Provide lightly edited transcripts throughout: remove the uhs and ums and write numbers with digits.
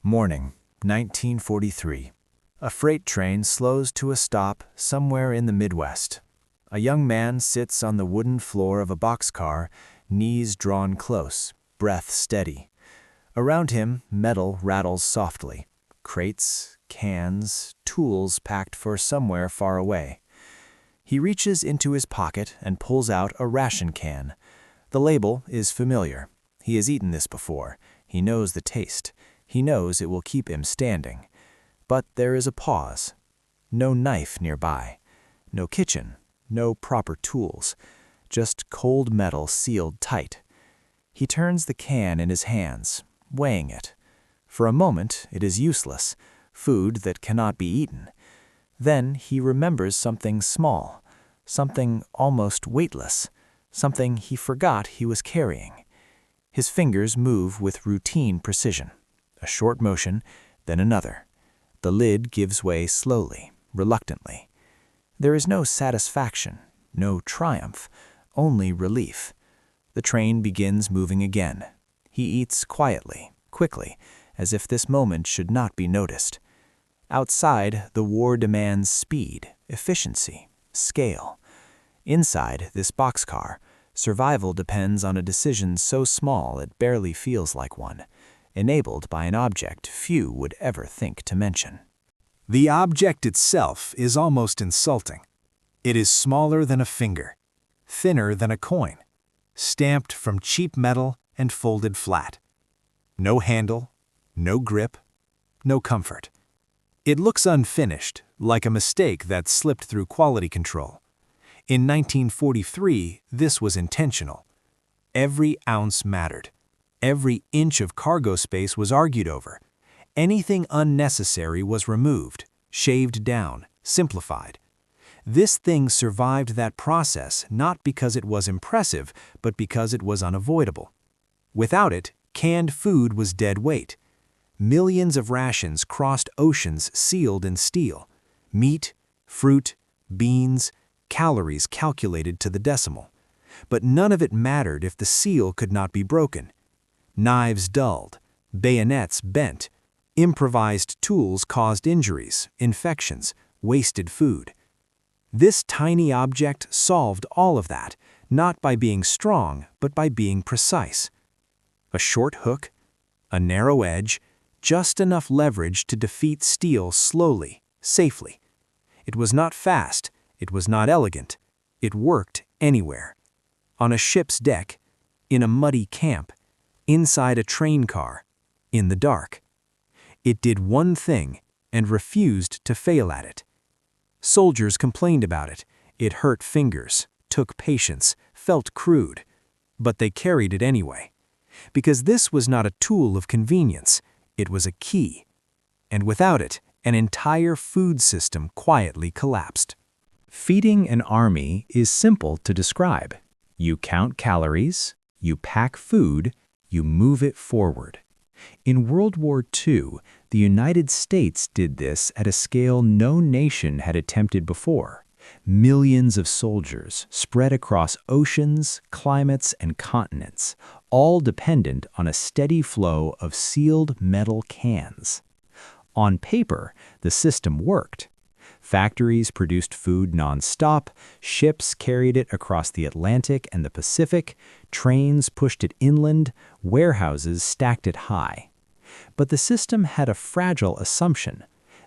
Morning, 1943. A freight train slows to a stop somewhere in the Midwest. A young man sits on the wooden floor of a boxcar, knees drawn close, breath steady. Around him, metal rattles softly. Crates, cans, tools packed for somewhere far away. He reaches into his pocket and pulls out a ration can. The label is familiar. He has eaten this before. He knows the taste. He knows it will keep him standing. But there is a pause. No knife nearby. No kitchen. No proper tools. Just cold metal sealed tight. He turns the can in his hands, weighing it. For a moment, it is useless, food that cannot be eaten. Then he remembers something small, something almost weightless, something he forgot he was carrying. His fingers move with routine precision. A short motion, then another. The lid gives way slowly, reluctantly. There is no satisfaction, no triumph, only relief. The train begins moving again. He eats quietly, quickly, as if this moment should not be noticed. Outside, the war demands speed, efficiency, scale. Inside this boxcar, survival depends on a decision so small it barely feels like one, enabled by an object few would ever think to mention. The object itself is almost insulting. It is smaller than a finger, thinner than a coin, stamped from cheap metal and folded flat. No handle, no grip, no comfort. It looks unfinished, like a mistake that slipped through quality control. In 1943, this was intentional. Every ounce mattered. Every inch of cargo space was argued over. Anything unnecessary was removed, shaved down, simplified. This thing survived that process not because it was impressive, but because it was unavoidable. Without it, canned food was dead weight. Millions of rations crossed oceans sealed in steel. Meat, fruit, beans, calories calculated to the decimal. But none of it mattered if the seal could not be broken. Knives dulled, bayonets bent, improvised tools caused injuries, infections, wasted food. This tiny object solved all of that, not by being strong, but by being precise. A short hook, a narrow edge, just enough leverage to defeat steel slowly, safely. It was not fast, it was not elegant. It worked anywhere. On a ship's deck, in a muddy camp, inside a train car, in the dark. It did one thing and refused to fail at it. Soldiers complained about it. It hurt fingers, took patience, felt crude. But they carried it anyway. Because this was not a tool of convenience, it was a key. And without it, an entire food system quietly collapsed. Feeding an army is simple to describe. You count calories, you pack food, you move it forward. In World War II, the United States did this at a scale no nation had attempted before. Millions of soldiers spread across oceans, climates, and continents, all dependent on a steady flow of sealed metal cans. On paper, the system worked. Factories produced food non-stop, ships carried it across the Atlantic and the Pacific, trains pushed it inland, warehouses stacked it high. But the system had a fragile assumption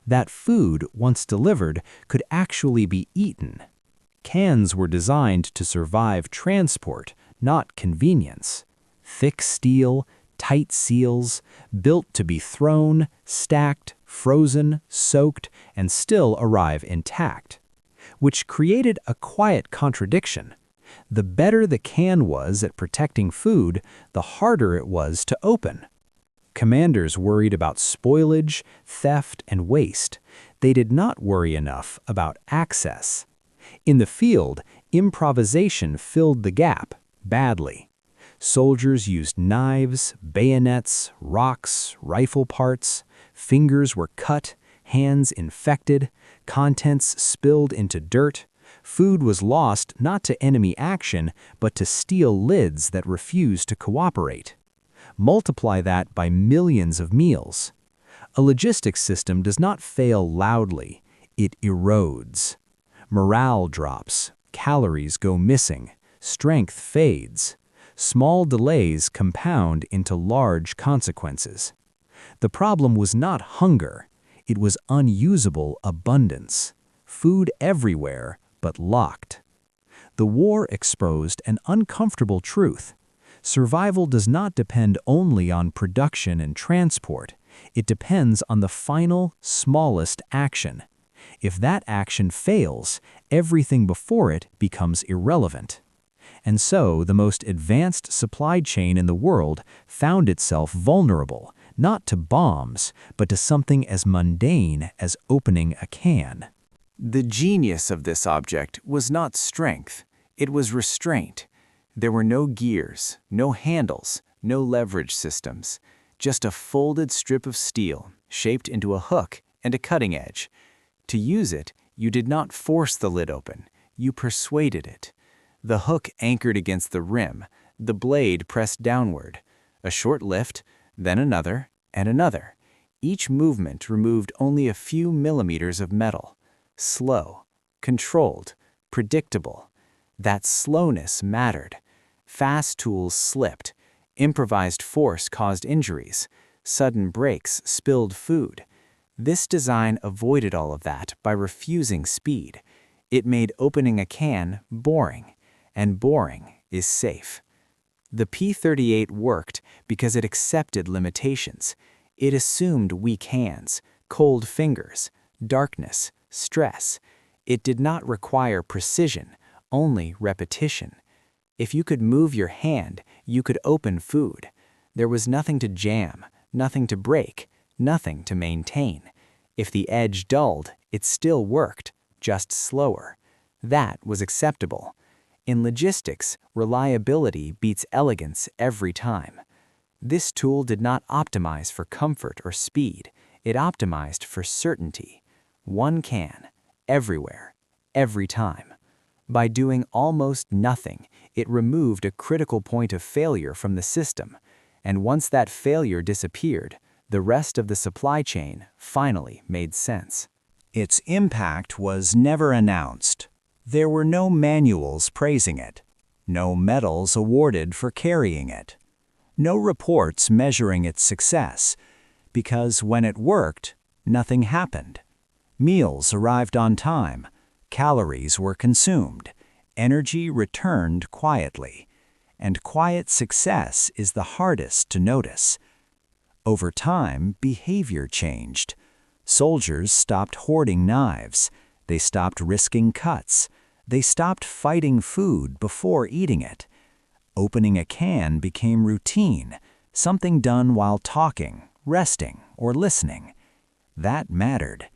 that food, once delivered, could actually be eaten. Cans were designed to survive transport, not convenience. Thick steel, tight seals, built to be thrown, stacked, frozen, soaked, and still arrive intact. Which created a quiet contradiction. The better the can was at protecting food, the harder it was to open. Commanders worried about spoilage, theft, and waste. They did not worry enough about access. In the field, improvisation filled the gap, badly. Soldiers used knives, bayonets, rocks, rifle parts. Fingers were cut, hands infected, contents spilled into dirt. Food was lost not to enemy action, but to steel lids that refused to cooperate. Multiply that by millions of meals. A logistics system does not fail loudly, it erodes. Morale drops, calories go missing, strength fades. Small delays compound into large consequences. The problem was not hunger, it was unusable abundance. Food everywhere, but locked. The war exposed an uncomfortable truth. Survival does not depend only on production and transport. It depends on the final, smallest action. If that action fails, everything before it becomes irrelevant. And so, the most advanced supply chain in the world found itself vulnerable, not to bombs, but to something as mundane as opening a can. The genius of this object was not strength, it was restraint. There were no gears, no handles, no leverage systems, just a folded strip of steel shaped into a hook and a cutting edge. To use it, you did not force the lid open, you persuaded it. The hook anchored against the rim, the blade pressed downward. A short lift, then another, and another. Each movement removed only a few millimeters of metal. Slow, controlled, predictable. That slowness mattered. Fast tools slipped. Improvised force caused injuries. Sudden breaks spilled food. This design avoided all of that by refusing speed. It made opening a can boring, and boring is safe. The P-38 worked because it accepted limitations. It assumed weak hands, cold fingers, darkness, stress. It did not require precision, only repetition. If you could move your hand, you could open food. There was nothing to jam, nothing to break, nothing to maintain. If the edge dulled, it still worked, just slower. That was acceptable. In logistics, reliability beats elegance every time. This tool did not optimize for comfort or speed. It optimized for certainty. One can, everywhere, every time. By doing almost nothing, it removed a critical point of failure from the system. And once that failure disappeared, the rest of the supply chain finally made sense. Its impact was never announced. There were no manuals praising it, no medals awarded for carrying it, no reports measuring its success, because when it worked, nothing happened. Meals arrived on time, calories were consumed, energy returned quietly, and quiet success is the hardest to notice. Over time, behavior changed. Soldiers stopped hoarding knives, they stopped risking cuts, they stopped fighting food before eating it. Opening a can became routine, something done while talking, resting, or listening. That mattered.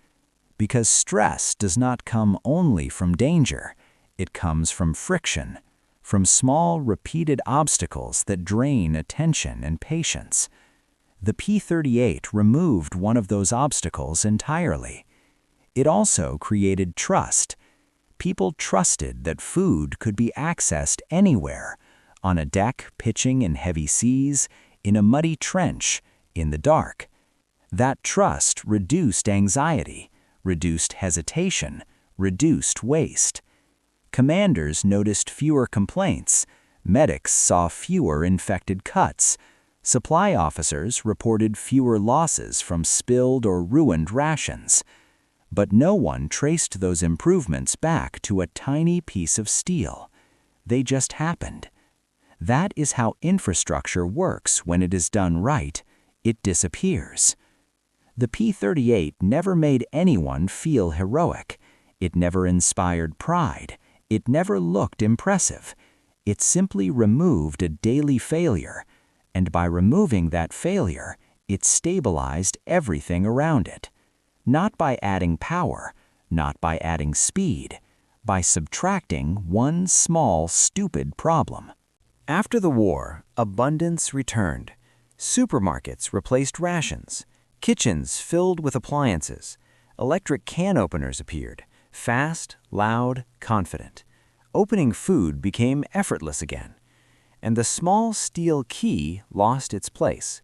Because stress does not come only from danger, it comes from friction, from small, repeated obstacles that drain attention and patience. The P-38 removed one of those obstacles entirely. It also created trust. People trusted that food could be accessed anywhere, on a deck pitching in heavy seas, in a muddy trench, in the dark. That trust reduced anxiety, reduced hesitation, reduced waste. Commanders noticed fewer complaints, medics saw fewer infected cuts, supply officers reported fewer losses from spilled or ruined rations. But no one traced those improvements back to a tiny piece of steel. They just happened. That is how infrastructure works when it is done right. It disappears. The P-38 never made anyone feel heroic. It never inspired pride. It never looked impressive. It simply removed a daily failure, and by removing that failure, it stabilized everything around it. Not by adding power, not by adding speed, by subtracting one small, stupid problem. After the war, abundance returned. Supermarkets replaced rations. Kitchens filled with appliances. Electric can openers appeared, fast, loud, confident. Opening food became effortless again. And the small steel key lost its place.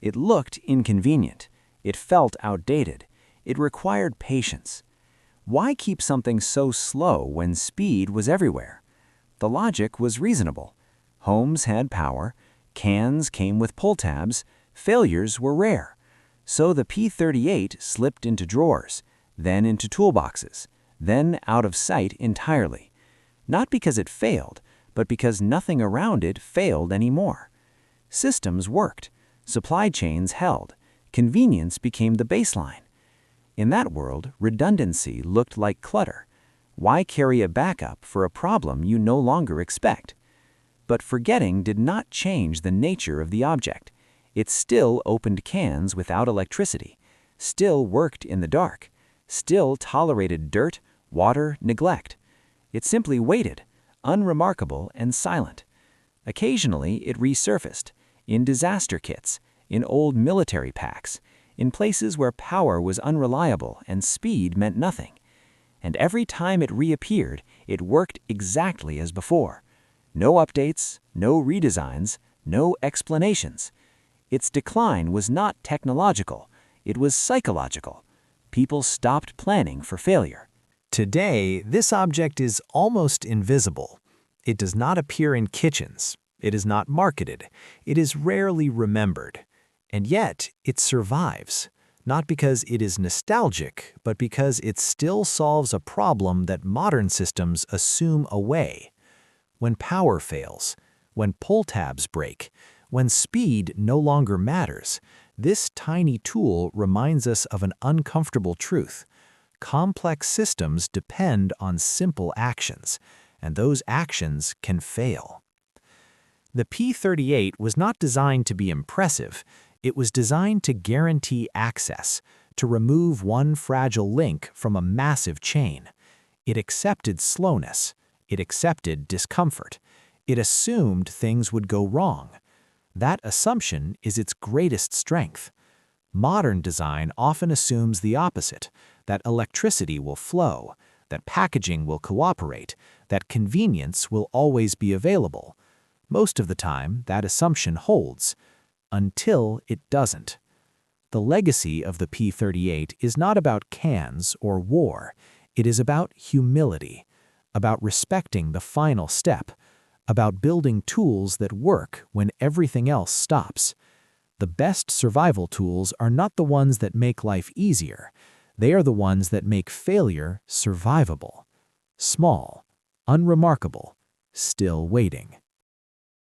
It looked inconvenient. It felt outdated. It required patience. Why keep something so slow when speed was everywhere? The logic was reasonable. Homes had power, cans came with pull tabs, failures were rare. So the P-38 slipped into drawers, then into toolboxes, then out of sight entirely. Not because it failed, but because nothing around it failed anymore. Systems worked, supply chains held, convenience became the baseline. In that world, redundancy looked like clutter. Why carry a backup for a problem you no longer expect? But forgetting did not change the nature of the object. It still opened cans without electricity, still worked in the dark, still tolerated dirt, water, neglect. It simply waited, unremarkable and silent. Occasionally it resurfaced, in disaster kits, in old military packs, in places where power was unreliable and speed meant nothing. And every time it reappeared, it worked exactly as before. No updates, no redesigns, no explanations. Its decline was not technological, it was psychological. People stopped planning for failure. Today, this object is almost invisible. It does not appear in kitchens. It is not marketed. It is rarely remembered. And yet, it survives, not because it is nostalgic, but because it still solves a problem that modern systems assume away. When power fails, when pull tabs break, when speed no longer matters, this tiny tool reminds us of an uncomfortable truth. Complex systems depend on simple actions, and those actions can fail. The P-38 was not designed to be impressive. It was designed to guarantee access, to remove one fragile link from a massive chain. It accepted slowness. It accepted discomfort. It assumed things would go wrong. That assumption is its greatest strength. Modern design often assumes the opposite, that electricity will flow, that packaging will cooperate, that convenience will always be available. Most of the time, that assumption holds, until it doesn't. The legacy of the P-38 is not about cans or war. It is about humility, about respecting the final step, about building tools that work when everything else stops. The best survival tools are not the ones that make life easier. They are the ones that make failure survivable. Small, unremarkable, still waiting.